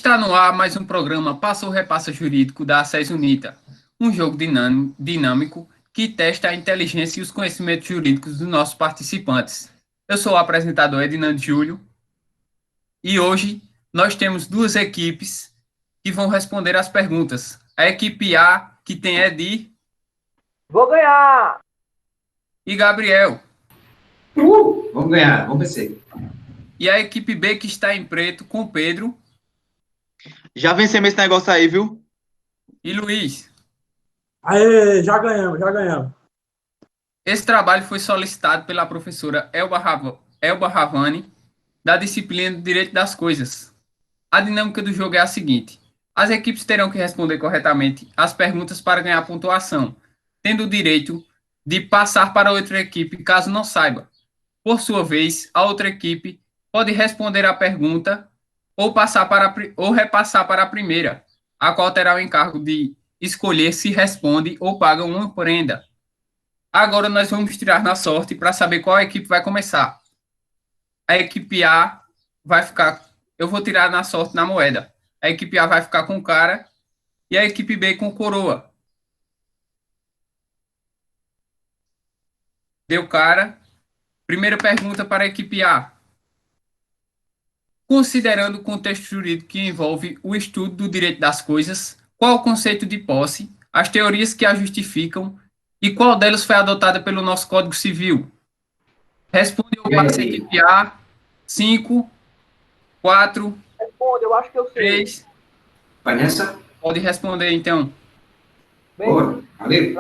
Está no ar mais um programa Passa ou Repassa Jurídico da Asses Unita, um jogo dinâmico que testa a inteligência e os conhecimentos jurídicos dos nossos participantes. Eu sou o apresentador Edinando Júlio e hoje nós temos duas equipes que vão responder as perguntas. A equipe A, que tem Edir. Vou ganhar! E Gabriel. Vamos ganhar, vamos vencer. E a equipe B, que está em preto, com Pedro. Já vencemos esse negócio aí, viu? E Luiz. Aê, já ganhamos. Esse trabalho foi solicitado pela professora Elba Ravani, da disciplina de Direito das Coisas. A dinâmica do jogo é a seguinte: as equipes terão que responder corretamente as perguntas para ganhar pontuação, tendo o direito de passar para outra equipe caso não saiba. Por sua vez, a outra equipe pode responder a pergunta ou repassar para a primeira, a qual terá o encargo de escolher se responde ou paga uma prenda. Agora nós vamos tirar na sorte para saber qual equipe vai começar. A equipe A vai ficar... Eu vou tirar na sorte na moeda. A equipe A vai ficar com cara e a equipe B com coroa. Deu cara. Primeira pergunta para a equipe A. Considerando o contexto jurídico que envolve o estudo do direito das coisas, qual o conceito de posse, as teorias que a justificam e qual delas foi adotada pelo nosso Código Civil? Responde ou passa a equipe A. 5, 4, Responde, eu acho que eu sei. 3. Vai nessa? Pode responder, então. Bem, Bora, valeu.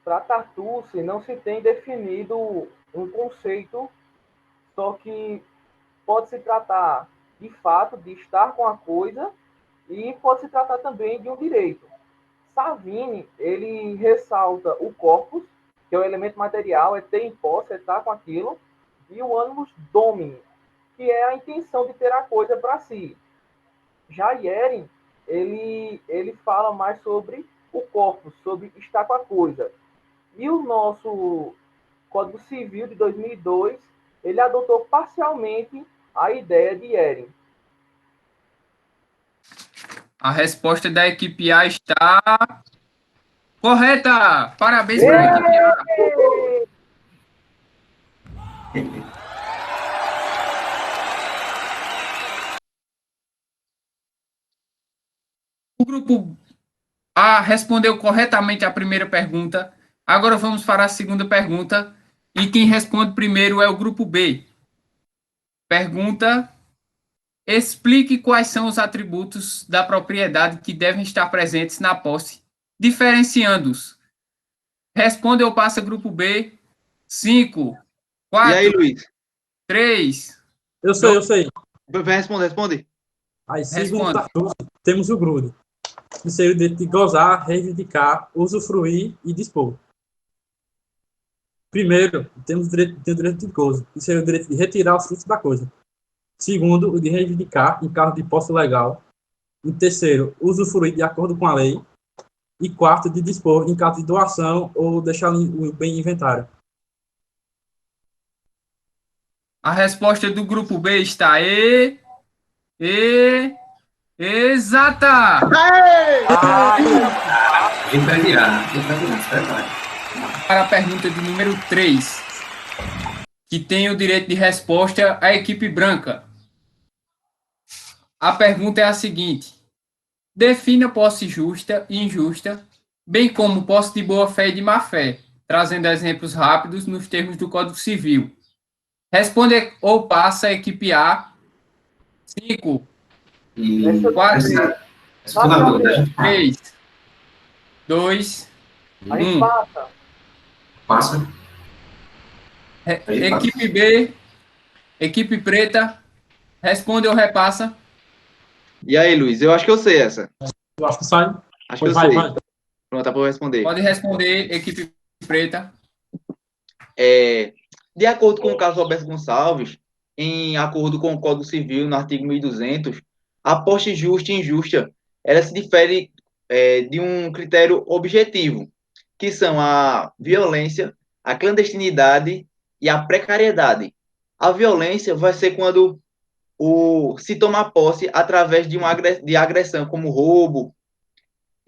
para Tartucci não se tem definido um conceito, só que pode se tratar de fato de estar com a coisa e pode se tratar também de um direito. Savini, ele ressalta o corpus, que é o elemento material, é ter em posse, é estar com aquilo, e o animus domini, que é a intenção de ter a coisa para si. Já Yeren, ele fala mais sobre o corpus, sobre estar com a coisa. E o nosso Código Civil de 2002, ele adotou parcialmente a ideia de Yeren. A resposta da equipe A está correta! Parabéns para a equipe A! O grupo A respondeu corretamente a primeira pergunta. Agora vamos para a segunda pergunta. E quem responde primeiro é o grupo B. Pergunta: explique quais são os atributos da propriedade que devem estar presentes na posse, diferenciando-os. Responde ou passa, grupo B. 5, E aí, 4, Luiz? 3. Eu sei. Vai responde. Aí, segundo Responde. Tartucci, temos o grude, que seria o direito de gozar, reivindicar, usufruir e dispor. Primeiro, temos o direito de gozo, que seria o direito de retirar os frutos da coisa. Segundo, o de reivindicar, em caso de posse legal. Em terceiro, usufruir de acordo com a lei. E quarto, de dispor, em caso de doação ou deixar o bem em inventário. A resposta do grupo B está exata! A gente vai virar, se prepare. Para a pergunta de número 3, que tem o direito de resposta a equipe branca. A pergunta é a seguinte: defina posse justa e injusta, bem como posse de boa-fé e de má-fé, trazendo exemplos rápidos nos termos do Código Civil. Responde ou passa a equipe A. 5, E 4, essa foi na dúvida, a gente 3, 2, A gente 1. passa. Equipe B, equipe preta, responde ou repassa? E aí, Luiz? Eu acho que eu sei essa. Eu acho que sai. Acho que eu Vai. sei. Pronto, dá para eu responder. Pode responder, equipe preta. De acordo com o caso Roberto Gonçalves, em acordo com o Código Civil, no artigo 1200, a posse justa e injusta, ela se difere de um critério objetivo, que são a violência, a clandestinidade e a precariedade. A violência vai ser quando se tomar posse através de agressão, como roubo,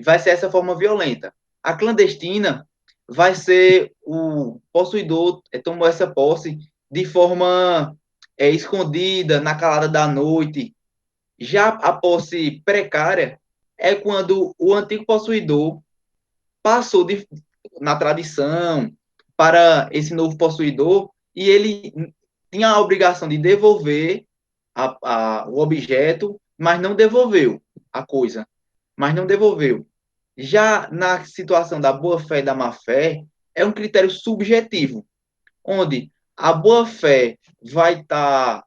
vai ser essa forma violenta. A clandestina vai ser o possuidor tomou essa posse de forma escondida, na calada da noite. Já a posse precária é quando o antigo possuidor passou na tradição para esse novo possuidor e ele tinha a obrigação de devolver o objeto, mas não devolveu a coisa, mas não devolveu. Já na situação da boa-fé e da má-fé, é um critério subjetivo, onde a boa-fé vai estar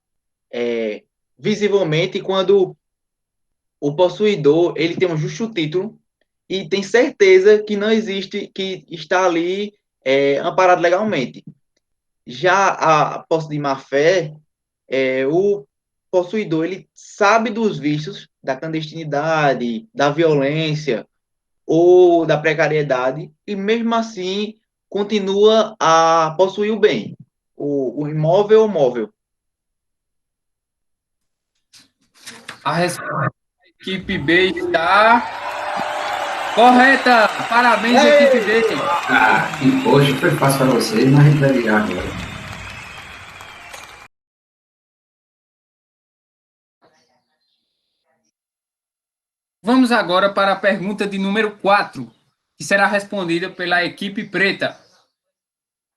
visivelmente quando o possuidor ele tem um justo título e tem certeza que não existe, que está ali amparado legalmente. Já a posse de má-fé, o possuidor ele sabe dos vícios da clandestinidade, da violência ou da precariedade e mesmo assim continua a possuir o bem, o imóvel ou móvel. A resposta da equipe B está correta. Parabéns, equipe B. Ah, que poxa, foi fácil para vocês, mas a gente vai virar agora. Vamos agora para a pergunta de número 4, que será respondida pela equipe preta.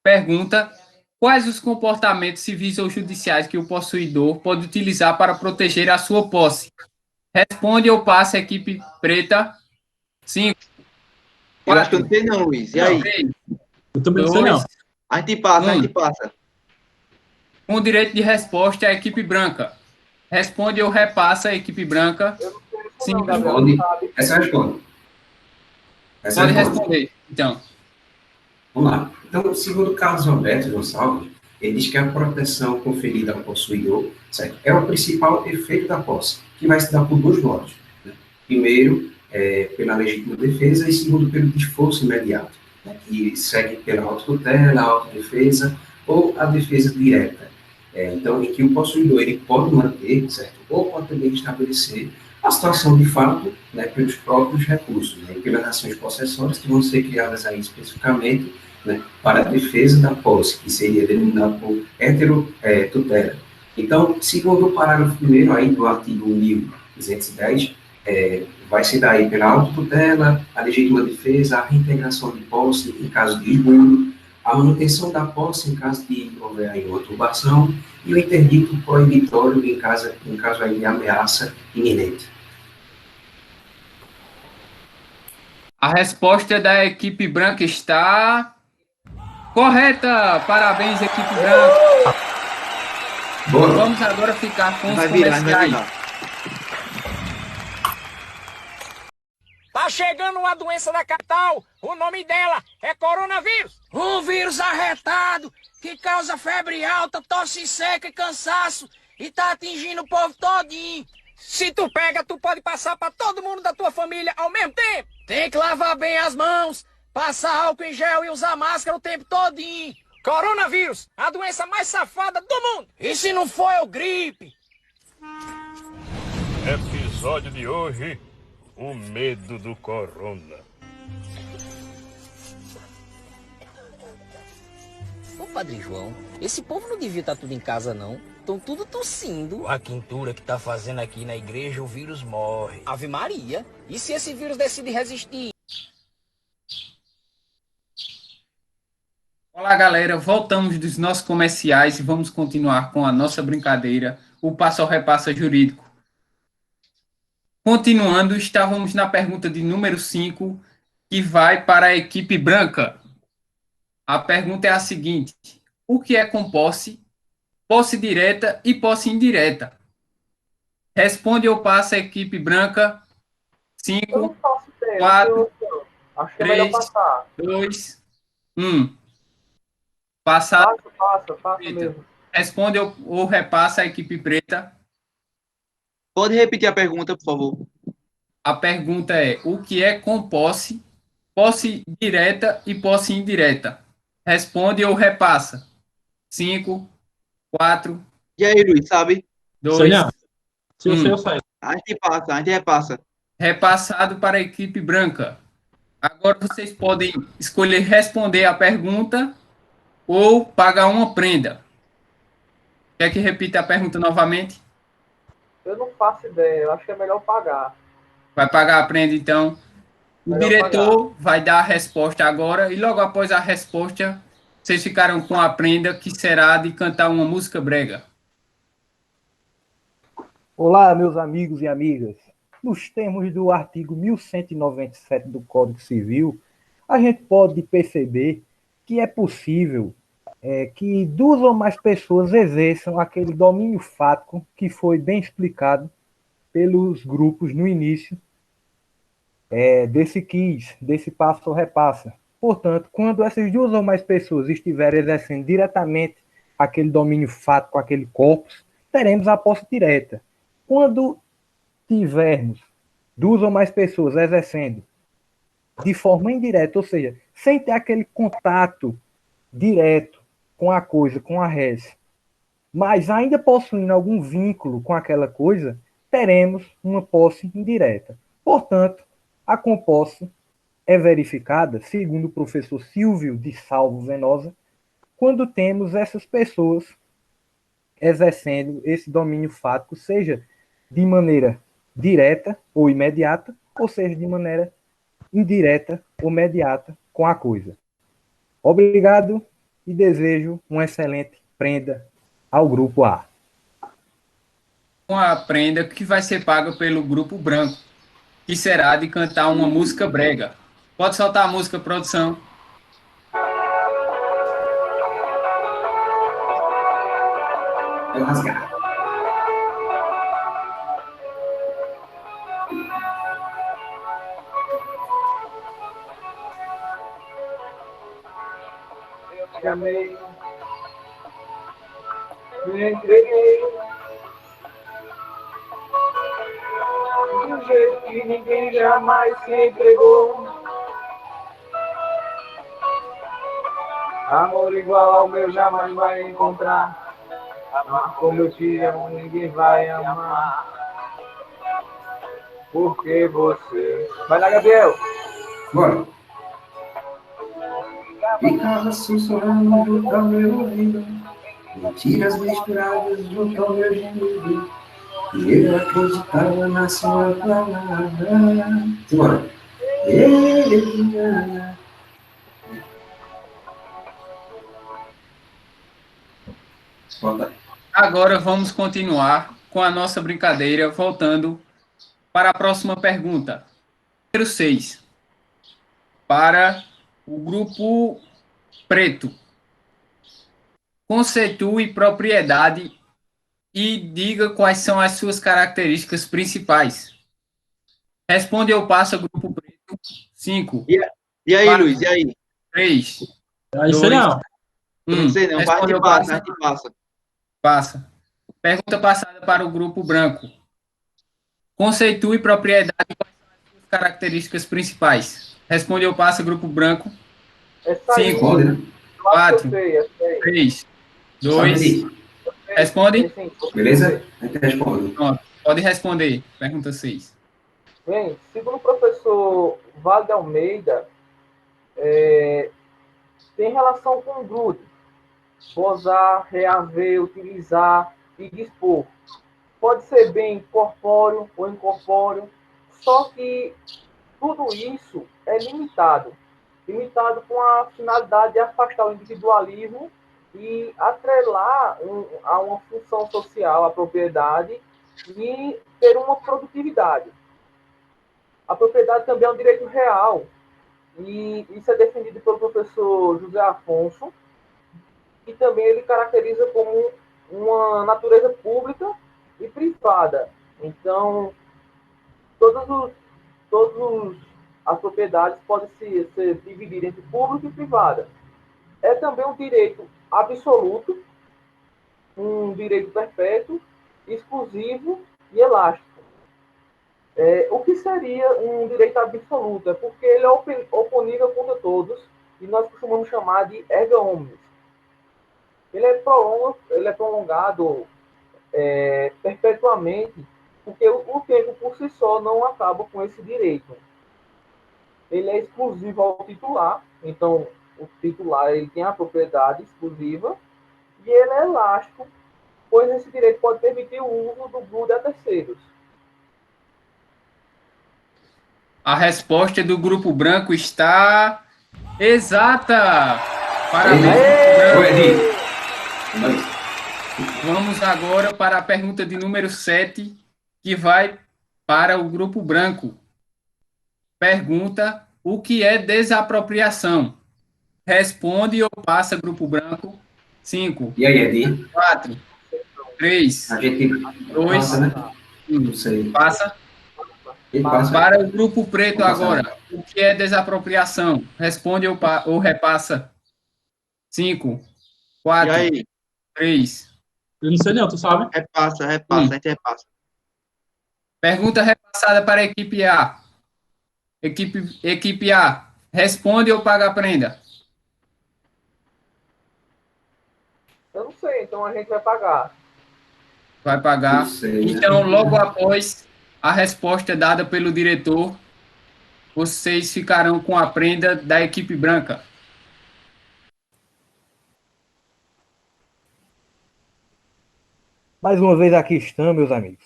Pergunta: quais os comportamentos civis ou judiciais que o possuidor pode utilizar para proteger a sua posse? Responde ou passa a equipe preta. 5, Eu acho que eu 4, não sei não, Luiz. E aí? 3, Eu também não sei, não. 2, A gente passa, a 1. gente passa. Com direito de resposta, a equipe branca. Responde ou repassa a equipe branca. Eu não sei isso Sim, não, Gabriel. Responde. Sabe? Essa responde. Essa pode responde. responder. Então, Vamos lá. Então, segundo Carlos Alberto Gonçalves, ele diz que a proteção conferida ao possuidor, certo, é o principal efeito da posse, que vai se dar por dois modos. Né? Primeiro, pela legítima defesa, e segundo, pelo desforço imediato, né, que segue pela autotutela, a autodefesa ou a defesa direta. Então, em que o possuidor ele pode manter, certo, ou pode também estabelecer a situação de fato, né, pelos próprios recursos, né, e pelas ações possessórias que vão ser criadas aí especificamente, né, para a defesa da posse, que seria denominado por heterotutela. Então, segundo o parágrafo 1º aí do artigo 1210, vai se dar aí pela autotutela, a legítima defesa, a reintegração de posse em caso de esbulho, a manutenção da posse em caso de houver aí uma turbação e o interdito proibitório em caso aí de ameaça iminente. a resposta da equipe branca está correta. Parabéns, equipe branca. Boa. Vamos agora ficar com os Vai virar, vai comerciais. virar. Tá chegando uma doença da capital, o nome dela é coronavírus. Um vírus arretado que causa febre alta, tosse seca e cansaço e tá atingindo o povo todinho. Se tu pega, tu pode passar pra todo mundo da tua família ao mesmo tempo. Tem que lavar bem as mãos, passar álcool em gel e usar máscara o tempo todinho. Coronavírus, a doença mais safada do mundo. E se não for, é o gripe. Episódio de hoje: o medo do corona. Ô, Padre João, esse povo não devia estar tudo em casa, não. Estão tudo tossindo. Com a quintura que tá fazendo aqui na igreja, o vírus morre. Ave Maria. E se esse vírus decide resistir? Olá, galera. Voltamos dos nossos comerciais e vamos continuar com a nossa brincadeira, o Passo ao Repassa Jurídico. Continuando, estávamos na pergunta de número 5, que vai para a equipe branca. A pergunta é a seguinte: o que é com posse, posse direta e posse indireta? Responde ou passa a equipe branca. Eu não 5, faço ideia. 4, Não tenho opção. Acho que é melhor 3, passar. 2, 1. Passar. Passa mesmo. Responde ou repassa a equipe preta. Pode repetir a pergunta, por favor? A pergunta é: o que é com posse, posse direta e posse indireta? Responde ou repassa. 5, 4, E aí, Luiz, sabe? 2, Senhor, se o senhor sair. A gente repassa. repassado para a equipe branca. Agora vocês podem escolher responder a pergunta ou pagar uma prenda. Quer que repita a pergunta novamente? Eu não faço ideia, eu acho que é melhor pagar. Vai pagar a prenda, então. O Melhor diretor vai dar a resposta agora e logo após a resposta, vocês ficaram com a prenda que será de cantar uma música brega. Olá, meus amigos e amigas. Nos termos do artigo 1197 do Código Civil, a gente pode perceber que é possível que duas ou mais pessoas exerçam aquele domínio fático que foi bem explicado pelos grupos no início desse quiz, desse passo ou repassa. Portanto, quando essas duas ou mais pessoas estiverem exercendo diretamente aquele domínio fático, aquele corpus, teremos a posse direta. Quando tivermos duas ou mais pessoas exercendo de forma indireta, ou seja, sem ter aquele contato direto com a coisa, com a res, mas ainda possuindo algum vínculo com aquela coisa, teremos uma posse indireta. Portanto, a composse é verificada, segundo o professor Silvio de Salvo Venosa, quando temos essas pessoas exercendo esse domínio fático, seja de maneira direta ou imediata, ou seja, de maneira indireta ou mediata com a coisa. Obrigado e desejo uma excelente prenda ao Grupo A. Uma prenda que vai ser paga pelo grupo branco, que será de cantar uma música brega. Pode soltar a música, produção. É rasgar. Eu te amei, me entreguei, de um jeito que ninguém jamais se entregou. Amor igual ao meu jamais vai encontrar. Amar como eu te amo, ninguém vai amar. Porque você. Vai lá, Gabriel! Bora. Ficava sussurrando junto ao meu ouvido, mentiras misturadas junto ao meu gemido, e eu acreditava na sua palavra. Bora. Bota. Agora vamos continuar com a nossa brincadeira, voltando para a próxima pergunta. Número 6. Para o grupo preto. Conceitue propriedade e diga quais são as suas características principais. Responde ou passa, grupo preto. 5, E aí, 4, Luiz? E aí? 3, Aí, 2, senhor, Eu não sei não, mas a Responde gente ou passa, passa? a gente passa. Passa. Pergunta passada para o grupo branco. Conceitue propriedade e quais são as suas características principais. Responde ou passa, grupo branco. Essa aí, 5, Responde, né? 4, essa aí. 3, Sabe 2. aí. Responde? Sim, Beleza? A gente responde. Pronto. Pode responder. Pergunta 6. bem, segundo o professor Vale de Almeida, tem relação com o grupo. Gozar, reaver, utilizar e dispor. Pode ser bem corpóreo ou incorpóreo, só que tudo isso é limitado. Limitado com a finalidade de afastar o individualismo e atrelar a uma função social, a propriedade, e ter uma produtividade. A propriedade também é um direito real, e isso é defendido pelo professor José Afonso, e também ele caracteriza como uma natureza pública e privada. Então, todos as propriedades podem ser divididas entre público e privada. É também um direito absoluto, um direito perpétuo, exclusivo e elástico. O que seria um direito absoluto? É porque ele é oponível contra todos e nós costumamos chamar de erga omnes. Ele é prolongado perpetuamente, porque o tempo por si só não acaba com esse direito. Ele é exclusivo ao titular, então o titular ele tem a propriedade exclusiva e ele é elástico, pois esse direito pode permitir o uso do blue a terceiros. A resposta do grupo branco está exata. Parabéns, grupo branco. Vamos agora para a pergunta de número 7, que vai para o grupo branco. Pergunta: o que é desapropriação? Responde ou passa, grupo branco. 5, E aí, Edi? 4, 3, A gente 2, passa, né? 1. Não sei. Passa. Ele passa. Para o grupo preto Vamos passar. agora, o que é desapropriação? Responde ou repassa. 5, E 4, aí? 3. Eu não sei não, tu sabe? Repassa, Sim. a gente repassa. Pergunta repassada para a equipe A. Equipe A, responde ou paga a prenda? Eu não sei, então a gente vai pagar. Vai Não pagar. sei, né? Então, logo após a resposta dada pelo diretor, vocês ficarão com a prenda da equipe branca. Mais uma vez aqui estamos, meus amigos.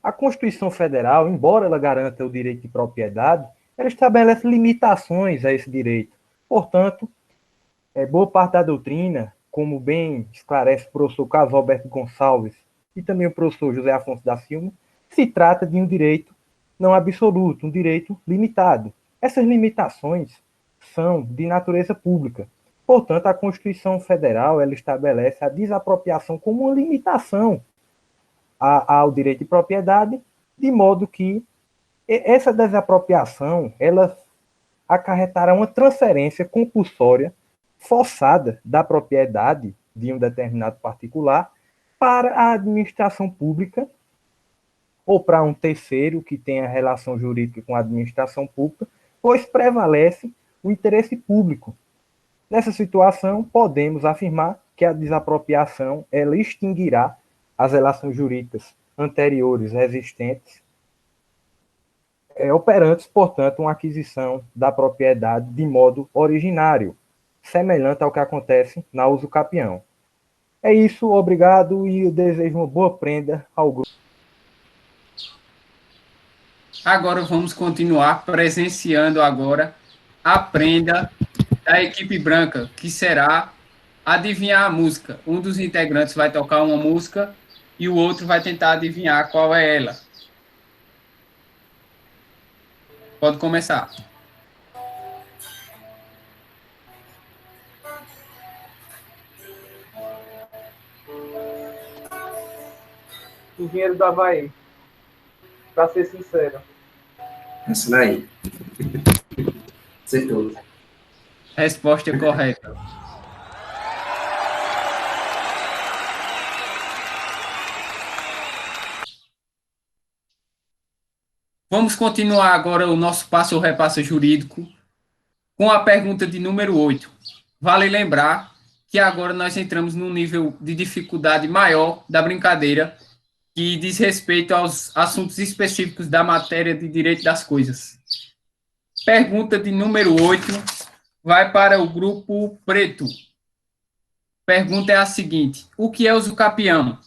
A Constituição Federal, embora ela garanta o direito de propriedade, ela estabelece limitações a esse direito. Portanto, boa parte da doutrina, como bem esclarece o professor Carlos Roberto Gonçalves e também o professor José Afonso da Silva, se trata de um direito não absoluto, um direito limitado. Essas limitações são de natureza pública. Portanto, a Constituição Federal ela estabelece a desapropriação como uma limitação ao direito de propriedade, de modo que essa desapropriação ela acarretará uma transferência compulsória forçada da propriedade de um determinado particular para a administração pública ou para um terceiro que tenha relação jurídica com a administração pública, pois prevalece o interesse público. Nessa situação, podemos afirmar que a desapropriação ela extinguirá as relações jurídicas anteriores existentes, operantes, portanto, uma aquisição da propriedade de modo originário, semelhante ao que acontece na usucapião. É isso, obrigado e eu desejo uma boa prenda ao grupo. Agora vamos continuar presenciando agora a prenda da equipe branca, que será adivinhar a música. Um dos integrantes vai tocar uma música e o outro vai tentar adivinhar qual é ela. Pode começar. Engenheiro do Havaí, para ser sincero. Essa daí. Acertou. Resposta correta. Vamos continuar agora o nosso passo ou repassa jurídico com a pergunta de número 8. Vale lembrar que agora nós entramos num nível de dificuldade maior da brincadeira, que diz respeito aos assuntos específicos da matéria de direito das coisas. Pergunta de número 8 vai para o grupo preto. Pergunta é a seguinte: o que é usucapião?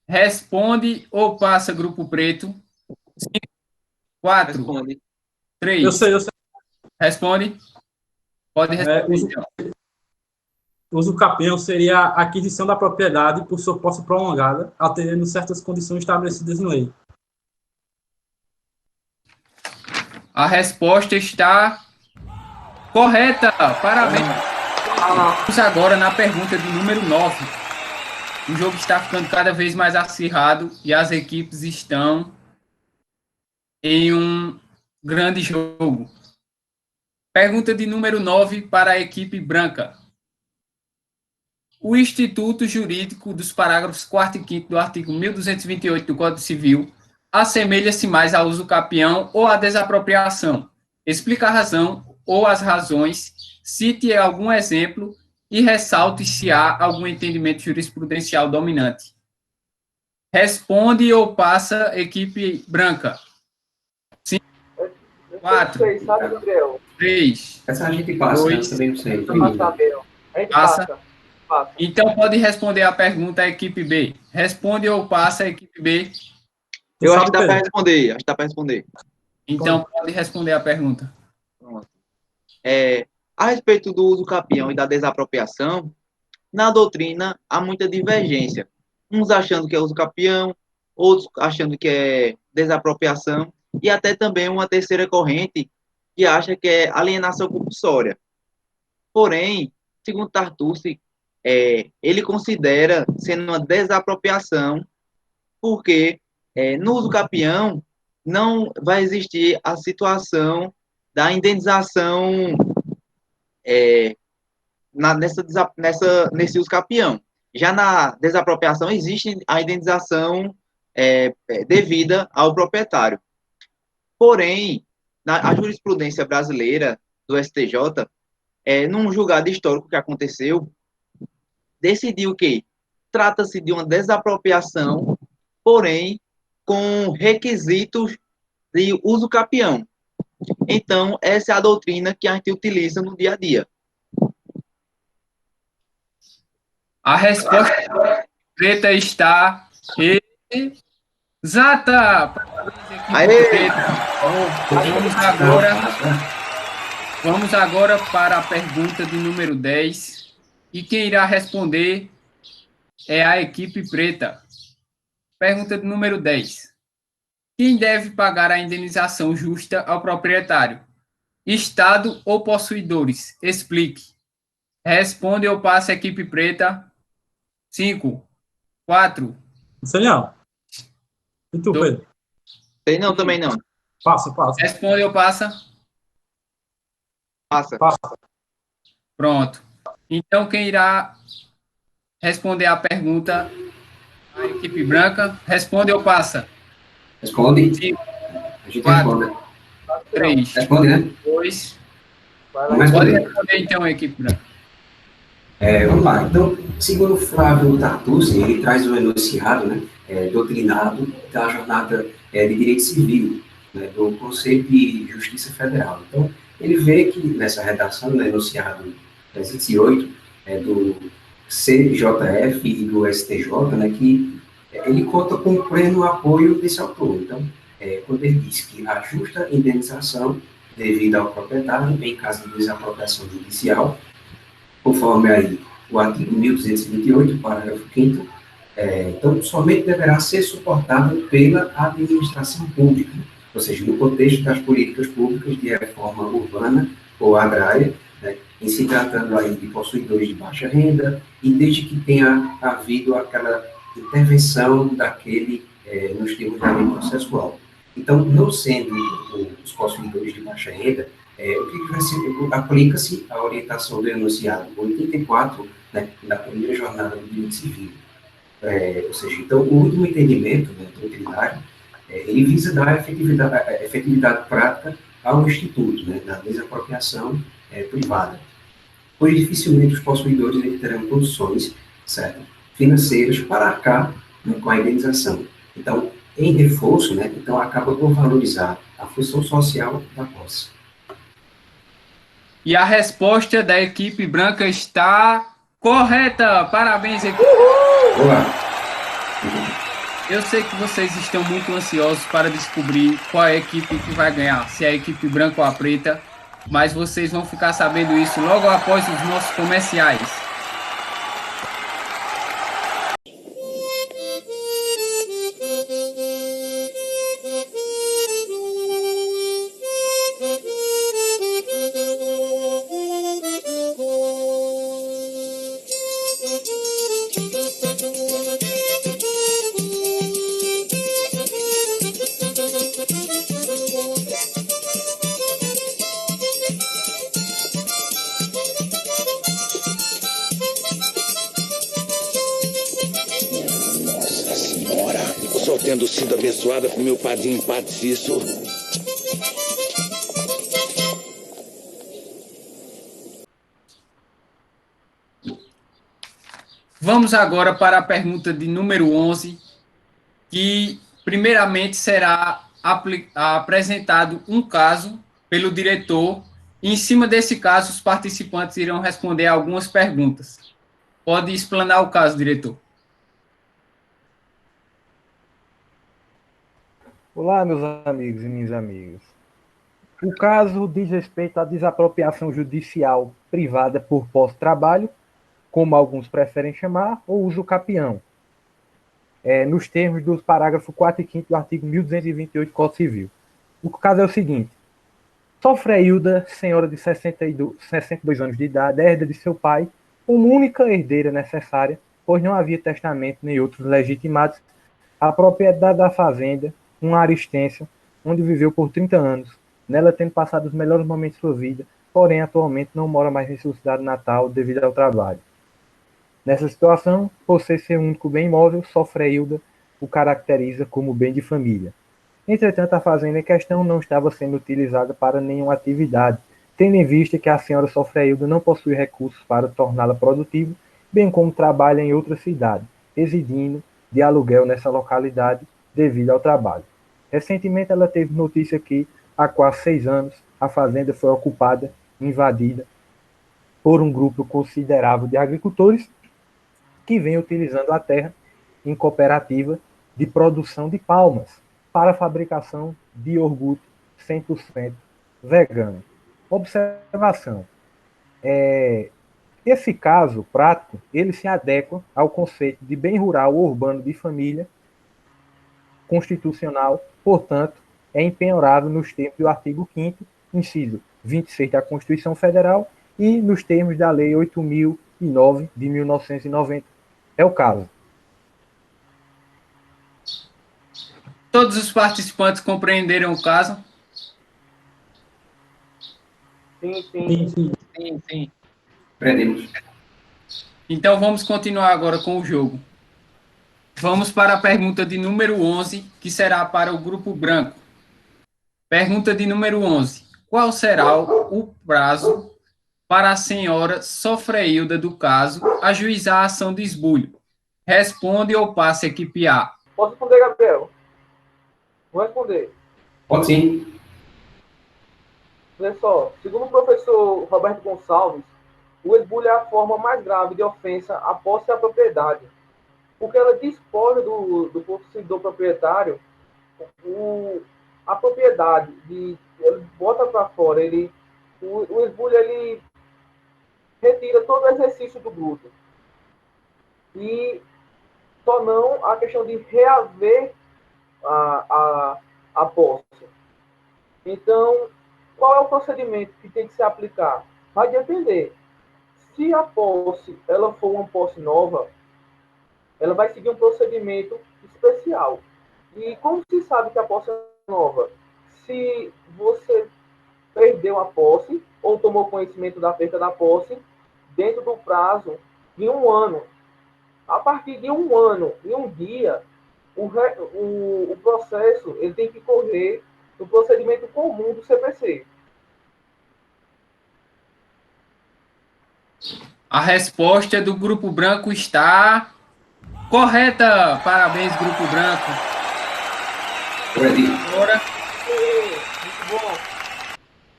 Responde ou passa, grupo preto? 5, 4, Responde. 3. Eu sei. Responde? Pode responder. Usucapião seria a aquisição da propriedade por sua posse prolongada, atendendo certas condições estabelecidas em lei. A resposta está correta. Parabéns. Vamos agora na pergunta de número 9. O jogo está ficando cada vez mais acirrado e as equipes estão em um grande jogo. Pergunta de número 9 para a equipe branca. O Instituto Jurídico dos parágrafos 4º e 5º do artigo 1228 do Código Civil assemelha-se mais ao usucapião ou à desapropriação. Explica a razão ou as razões, cite algum exemplo e ressalte se há algum entendimento jurisprudencial dominante. Responde ou passa, equipe branca. Eu 4, sei, sabe, Gabriel? 3, Essa a gente passa, né? Eu 2, também não sei. Não vai saber. A gente passa. passa. Passa. Então pode responder a pergunta a equipe B. Responde ou passa a equipe B. Eu acho sabe, que dá para Pedro? responder. Acho que dá para responder. Então pode responder a pergunta. Pronto. A respeito do uso capião e da desapropriação, na doutrina há muita divergência. Uns achando que é uso capião, outros achando que é desapropriação, e até também uma terceira corrente que acha que é alienação compulsória. Porém, segundo Tartucci, ele considera sendo uma desapropriação, porque no uso capião não vai existir a situação da indenização nesse uso capião. Já na desapropriação existe a indenização devida ao proprietário. Porém, a jurisprudência brasileira do STJ, num julgado histórico que aconteceu, decidiu que trata-se de uma desapropriação, porém com requisitos de uso capião. Então, essa é a doutrina que a gente utiliza no dia a dia. A resposta preta está exata. Parabéns, equipe preta. Vamos agora para a pergunta de número 10. E quem irá responder é a equipe preta. Pergunta de número 10. Quem deve pagar a indenização justa ao proprietário? Estado ou possuidores? Explique. Responde ou passa a equipe preta. 5, 4, Não sei não. E tu, Pedro? Sei não, também não. Passa. Responde ou passa? Passa. Pronto. Então, quem irá responder a pergunta? A equipe branca. Responde ou passa? Responde. 5, A gente 4, responde. 3, Responde, né? 2. Vamos Pode responder. responder, então, a equipe branca. Vamos lá. Então, segundo Flávio Tartucci, ele traz o enunciado, né, doutrinado da jornada de direito civil, né, do Conselho de Justiça Federal. Então, ele vê que nessa redação, no enunciado 308, do CJF e do STJ, né, que ele conta com o pleno apoio desse autor. Então, quando ele diz que a justa indenização devida ao proprietário em caso de desapropriação judicial, conforme aí o artigo 1228, parágrafo 5º, então, somente deverá ser suportado pela administração pública, ou seja, no contexto das políticas públicas de reforma urbana ou agrária, né, em se tratando aí de possuidores de baixa renda, e desde que tenha havido aquela intervenção daquele nos termos da lei processual. Então, não sendo os possuidores de baixa renda, o que vai ser? Aplica-se a orientação do enunciado 84, né, da primeira jornada do direito civil. Ou seja, então, o último entendimento, né, doutrinário, ele visa dar efetividade prática ao instituto, né, da desapropriação privada, pois dificilmente os possuidores terão condições, certo, financeiras para arcar, né, com a indenização. Então, em reforço, né, então acaba por valorizar a função social da posse. E a resposta da equipe branca está correta. Parabéns, equipe. Olá. Eu sei que vocês estão muito ansiosos para descobrir qual é a equipe que vai ganhar, se é a equipe branca ou a preta, mas vocês vão ficar sabendo isso logo após os nossos comerciais. Só tendo sido abençoada por meu padrinho Padre Cício. Vamos agora para a pergunta de número 11. que primeiramente será apresentado um caso pelo diretor, e em cima desse caso os participantes irão responder algumas perguntas. Pode explanar o caso, diretor. Olá, meus amigos e minhas amigas. O caso diz respeito à desapropriação judicial privada por posse-trabalho, como alguns preferem chamar, ou uso capião, nos termos dos parágrafos 4 e 5 do artigo 1228 do Código Civil. O caso é o seguinte: Sofreilda, senhora de 62 anos de idade, herda de seu pai, como única herdeira necessária, pois não havia testamento nem outros legitimados, a propriedade da fazenda, uma área extensa, onde viveu por 30 anos, nela tendo passado os melhores momentos de sua vida, porém atualmente não mora mais em sua cidade natal devido ao trabalho. Nessa situação, por ser seu único bem imóvel, Sofreilda o caracteriza como bem de família. Entretanto, a fazenda em questão não estava sendo utilizada para nenhuma atividade, tendo em vista que a senhora Sofreilda não possui recursos para torná-la produtiva, bem como trabalha em outra cidade, residindo de aluguel nessa localidade devido ao trabalho. Recentemente, ela teve notícia que, há quase 6 anos, a fazenda foi ocupada, invadida, por um grupo considerável de agricultores que vem utilizando a terra em cooperativa de produção de palmas para a fabricação de iogurte 100% vegano. Observação: esse caso prático, ele se adequa ao conceito de bem rural ou urbano de família constitucional, portanto, é impenhorável nos termos do artigo 5º, inciso 26 da Constituição Federal e nos termos da Lei 8.009 de 1990. É o caso. Todos os participantes compreenderam o caso? Sim. Prendemos. Então vamos continuar agora com o jogo. Vamos para a pergunta de número 11, que será para o grupo branco. Pergunta de número 11. Qual será o prazo para a senhora Sofreilda do caso ajuizar a ação de esbulho? Responde ou passa a equipe A? Posso responder, Gabriel? Vou responder. Pode sim. Olha só, segundo o professor Roberto Gonçalves, o esbulho é a forma mais grave de ofensa à posse da propriedade, porque ela despoja do possuidor proprietário a propriedade, ele bota para fora, o esbulho ele retira todo o exercício do glúten. E só não a questão de reaver a posse. Então, qual é o procedimento que tem que se aplicar? Vai depender. Se a posse ela for uma posse nova, ela vai seguir um procedimento especial. E como se sabe que a posse é nova? Se você perdeu a posse ou tomou conhecimento da perda da posse dentro do prazo de 1 ano. A partir de 1 ano e 1 dia, o processo ele tem que correr no procedimento comum do CPC. A resposta do grupo branco está correta. Parabéns, grupo branco. Agora, Muito bom.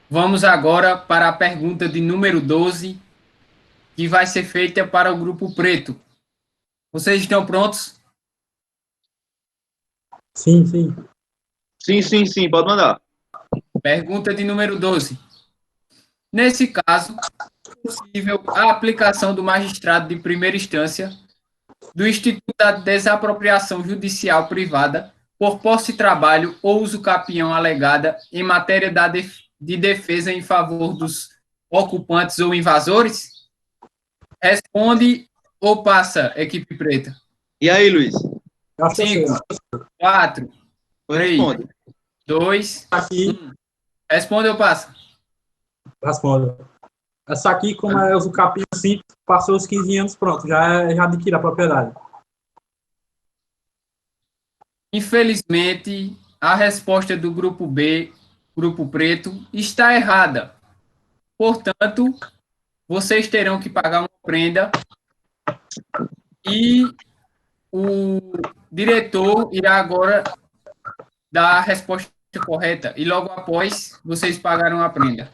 vamos agora para a pergunta de número 12, que vai ser feita para o grupo preto. Vocês estão prontos? Sim, sim. Sim, pode mandar. Pergunta de número 12. Nesse caso, é possível a aplicação do magistrado de primeira instância do Instituto da Desapropriação Judicial Privada por posse de trabalho ou uso capião alegada em matéria de defesa em favor dos ocupantes ou invasores? Responde ou passa, equipe preta? E aí, Luiz? Acho que eu sei. 5, 4, 3, Responde. 2, Aqui, 1. Responde ou passa? respondo. Essa aqui, como é o capim simples, passou os 15 anos, pronto, já adquire a propriedade. Infelizmente, a resposta do grupo B, grupo preto, está errada. Portanto, vocês terão que pagar uma prenda e O diretor irá agora dar a resposta correta e logo após vocês pagarão a prenda.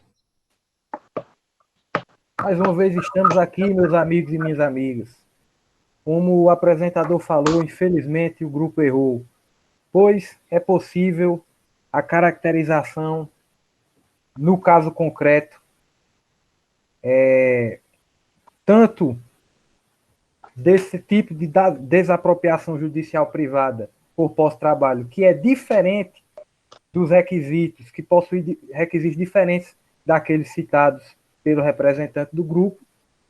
Mais uma vez estamos aqui, meus amigos e minhas amigas. Como o apresentador falou, infelizmente o grupo errou, pois é possível a caracterização, no caso concreto, tanto desse tipo de desapropriação judicial privada por pós-trabalho, que é diferente dos requisitos, que possui requisitos diferentes daqueles citados pelo representante do grupo,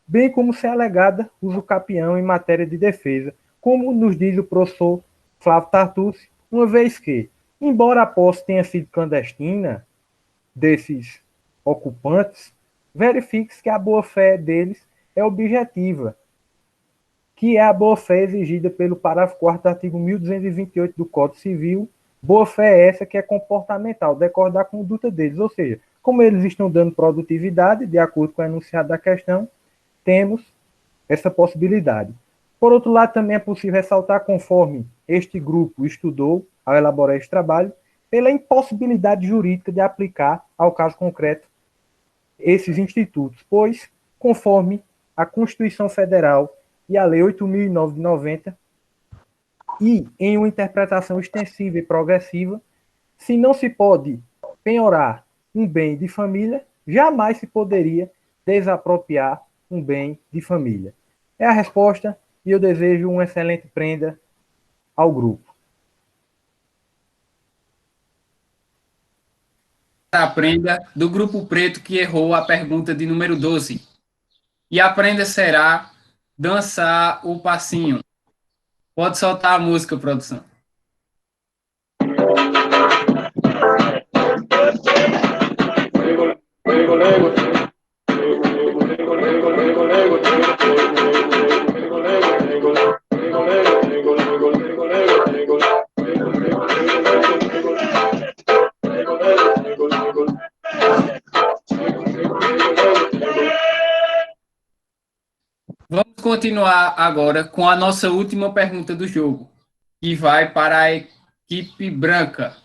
bem como ser alegada uso capião em matéria de defesa, como nos diz o professor Flávio Tartucci, uma vez que, embora a posse tenha sido clandestina desses ocupantes, verifique-se que a boa-fé deles é objetiva, que é a boa-fé exigida pelo parágrafo 4º do artigo 1228 do Código Civil. Boa-fé é essa que é comportamental, decorre da conduta deles, ou seja, como eles estão dando produtividade, de acordo com o enunciado da questão, temos essa possibilidade. Por outro lado, também é possível ressaltar, conforme este grupo estudou ao elaborar este trabalho, pela impossibilidade jurídica de aplicar ao caso concreto esses institutos, pois, conforme a Constituição Federal e a Lei 8.009 de 90, e em uma interpretação extensiva e progressiva, se não se pode penhorar um bem de família, jamais se poderia desapropriar um bem de família. É a resposta e eu desejo uma excelente prenda ao grupo. A prenda do Grupo Preto que errou a pergunta de número 12. E a prenda será dançar o passinho. Pode soltar a música, produção. Vamos continuar agora com a nossa última pergunta do jogo, que vai para a equipe branca.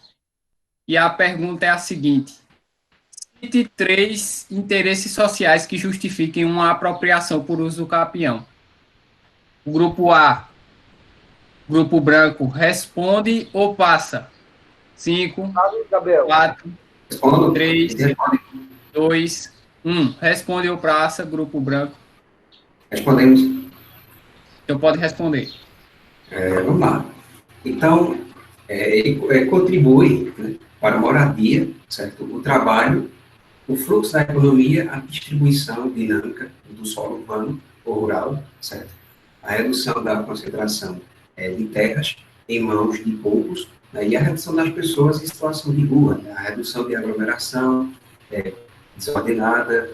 E a pergunta é a seguinte: cite 3 interesses sociais que justifiquem uma apropriação por uso do capião. O grupo A, grupo branco, responde ou passa? 5, 4, 3, 2, 1. Responde ou passa, grupo branco? Respondemos. Então pode responder. Vamos lá. Então, contribui, né, para a moradia, certo? O trabalho, o fluxo da economia, a distribuição dinâmica do solo urbano ou rural, certo? A redução da concentração de terras em mãos de poucos, né, e a redução das pessoas em situação de rua, né, a redução de aglomeração desordenada,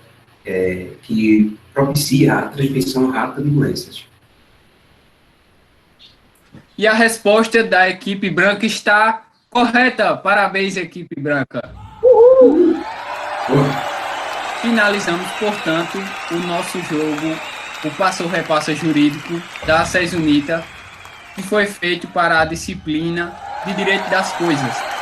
que propicia a transmissão rápida de doenças. E a resposta da equipe branca está correta. Parabéns, equipe branca. Uhul! Finalizamos, portanto, o nosso jogo, o Passa-Repassa Jurídico da SESUNITA, que foi feito para a disciplina de Direito das Coisas.